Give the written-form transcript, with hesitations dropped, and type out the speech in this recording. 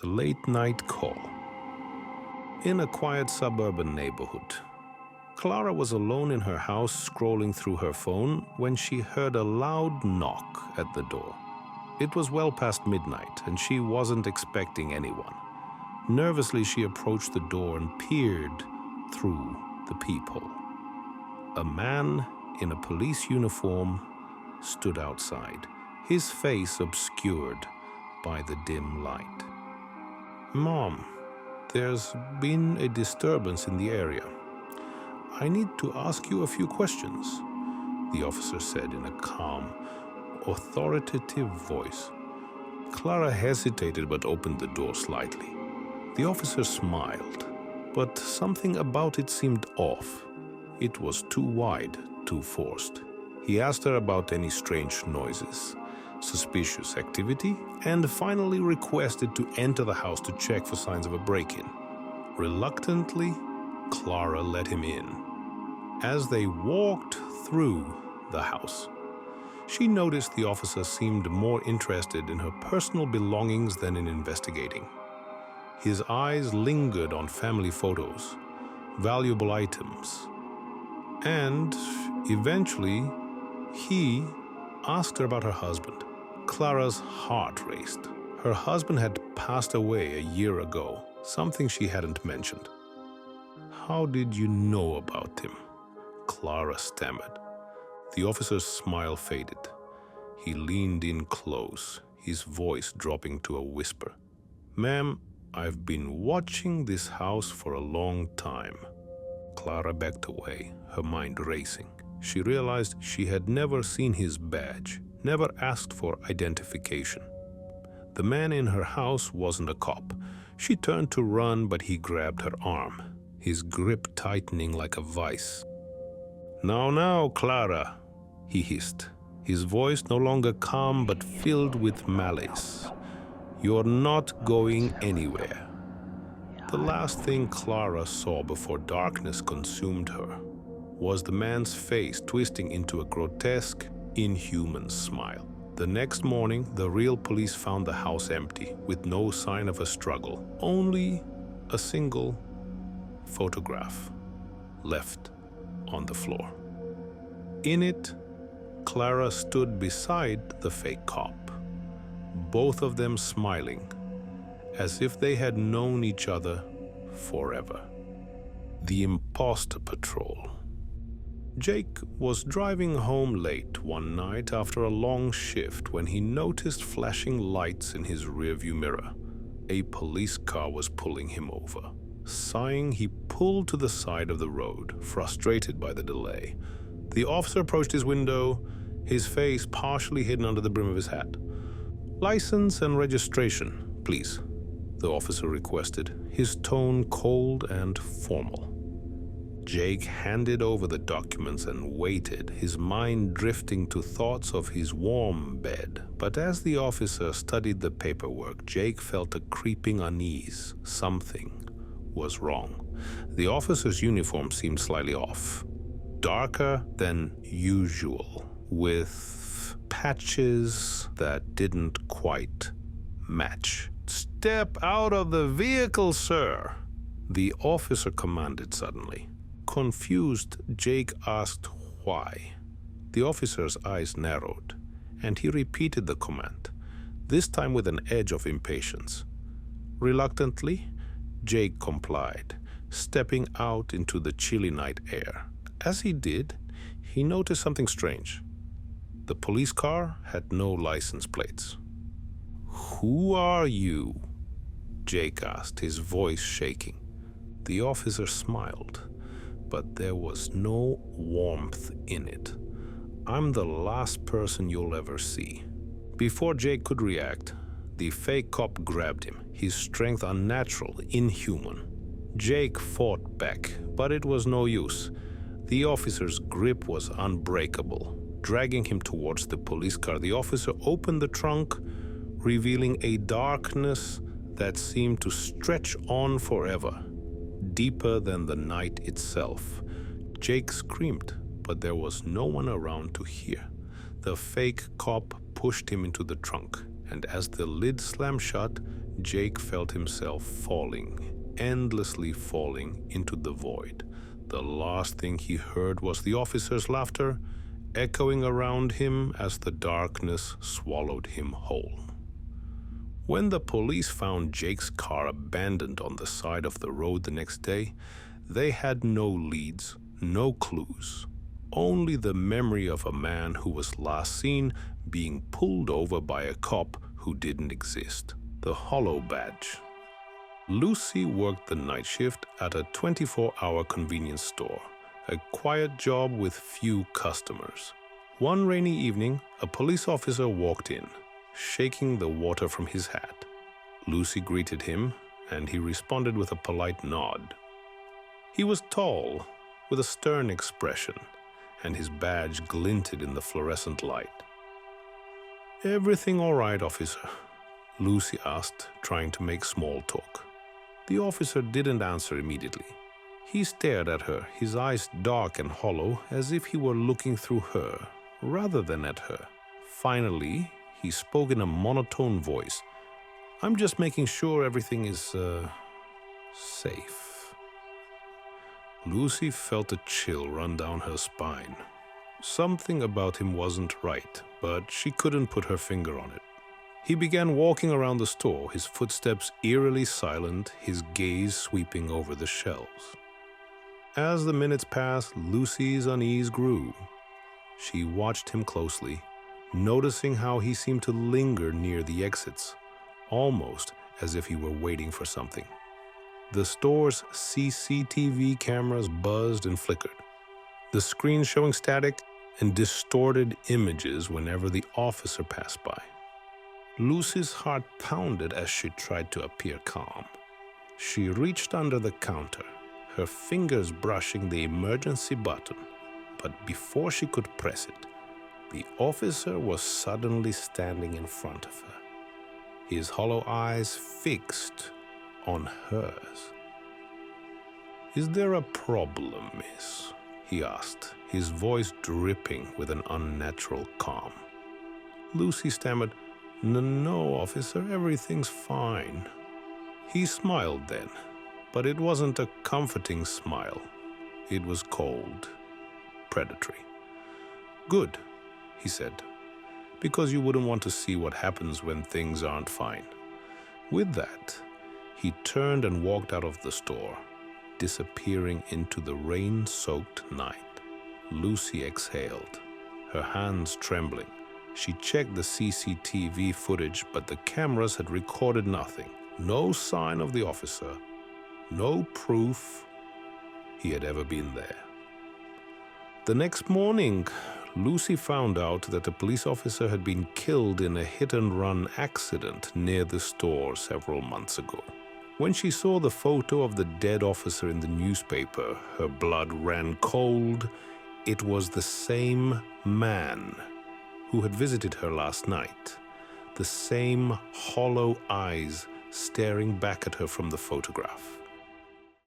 The Late Night Call. In a quiet suburban neighborhood, Clara was alone in her house scrolling through her phone when she heard a loud knock at the door. It was well past midnight and she wasn't expecting anyone. Nervously, she approached the door and peered through the peephole. A man in a police uniform stood outside, his face obscured by the dim light. "Mom, there's been a disturbance in the area. I need to ask you a few questions," the officer said in a calm, authoritative voice. Clara hesitated but opened the door slightly. The officer smiled, but something about it seemed off. It was too wide, too forced. He asked her about any strange noises, suspicious activity, and finally requested to enter the house to check for signs of a break-in. Reluctantly, Clara let him in. As they walked through the house, she noticed the officer seemed more interested in her personal belongings than in investigating. His eyes lingered on family photos, valuable items, and eventually he asked her about her husband. Clara's heart raced. Her husband had passed away a year ago, something she hadn't mentioned. "How did you know about him?" Clara stammered. The officer's smile faded. He leaned in close, his voice dropping to a whisper. "Ma'am, I've been watching this house for a long time." Clara backed away, her mind racing. She realized she had never seen his badge, never asked for identification. The man in her house wasn't a cop. She turned to run, but he grabbed her arm, his grip tightening like a vice. Now, Clara," he hissed, his voice no longer calm but filled with malice. "You're not going anywhere." The last thing Clara saw before darkness consumed her was the man's face twisting into a grotesque, inhuman smile. The next morning, the real police found the house empty, with no sign of a struggle, only a single photograph left on the floor. In it, Clara stood beside the fake cop, both of them smiling, as if they had known each other forever. The Imposter Patrol. Jake was driving home late one night after a long shift when he noticed flashing lights in his rearview mirror. A police car was pulling him over. Sighing, he pulled to the side of the road, frustrated by the delay. The officer approached his window, his face partially hidden under the brim of his hat. "License and registration, please," the officer requested, his tone cold and formal. Jake handed over the documents and waited, his mind drifting to thoughts of his warm bed. But as the officer studied the paperwork, Jake felt a creeping unease. Something was wrong. The officer's uniform seemed slightly off, darker than usual, with patches that didn't quite match. "Step out of the vehicle, sir," the officer commanded suddenly. Confused, Jake asked why. The officer's eyes narrowed, and he repeated the command, this time with an edge of impatience. Reluctantly, Jake complied, stepping out into the chilly night air. As he did, he noticed something strange. The police car had no license plates. "Who are you?" Jake asked, his voice shaking. The officer smiled, but there was no warmth in it. "I'm the last person you'll ever see." Before Jake could react, the fake cop grabbed him, his strength unnatural, inhuman. Jake fought back, but it was no use. The officer's grip was unbreakable. Dragging him towards the police car, the officer opened the trunk, revealing a darkness that seemed to stretch on forever, deeper than the night itself. Jake screamed, but there was no one around to hear. The fake cop pushed him into the trunk and as the lid slammed shut, Jake felt himself falling, endlessly falling into the void. The last thing he heard was the officer's laughter, echoing around him as the darkness swallowed him whole. When the police found Jake's car abandoned on the side of the road the next day, they had no leads, no clues, only the memory of a man who was last seen being pulled over by a cop who didn't exist, the Hollow Badge. Lucy worked the night shift at a 24-hour convenience store, a quiet job with few customers. One rainy evening, a police officer walked in, shaking the water from his hat. Lucy greeted him, and he responded with a polite nod. He was tall, with a stern expression, and his badge glinted in the fluorescent light. "Everything all right, officer?" Lucy asked, trying to make small talk. The officer didn't answer immediately. He stared at her, his eyes dark and hollow, as if he were looking through her, rather than at her. Finally, he spoke in a monotone voice. "I'm just making sure everything is, safe." Lucy felt a chill run down her spine. Something about him wasn't right, but she couldn't put her finger on it. He began walking around the store, his footsteps eerily silent, his gaze sweeping over the shelves. As the minutes passed, Lucy's unease grew. She watched him closely, noticing how he seemed to linger near the exits, almost as if he were waiting for something. The store's CCTV cameras buzzed and flickered, the screen showing static and distorted images whenever the officer passed by. Lucy's heart pounded as she tried to appear calm. She reached under the counter, her fingers brushing the emergency button, but before she could press it, the officer was suddenly standing in front of her, his hollow eyes fixed on hers. "Is there a problem, miss?" he asked, his voice dripping with an unnatural calm. Lucy stammered, No, officer, everything's fine." He smiled then, but it wasn't a comforting smile. It was cold, predatory. "Good," he said, "because you wouldn't want to see what happens when things aren't fine." With that, he turned and walked out of the store, disappearing into the rain-soaked night. Lucy exhaled, her hands trembling. She checked the CCTV footage, but the cameras had recorded nothing. No sign of the officer, no proof he had ever been there. The next morning, Lucy found out that a police officer had been killed in a hit-and-run accident near the store several months ago. When she saw the photo of the dead officer in the newspaper, her blood ran cold. It was the same man who had visited her last night, the same hollow eyes staring back at her from the photograph.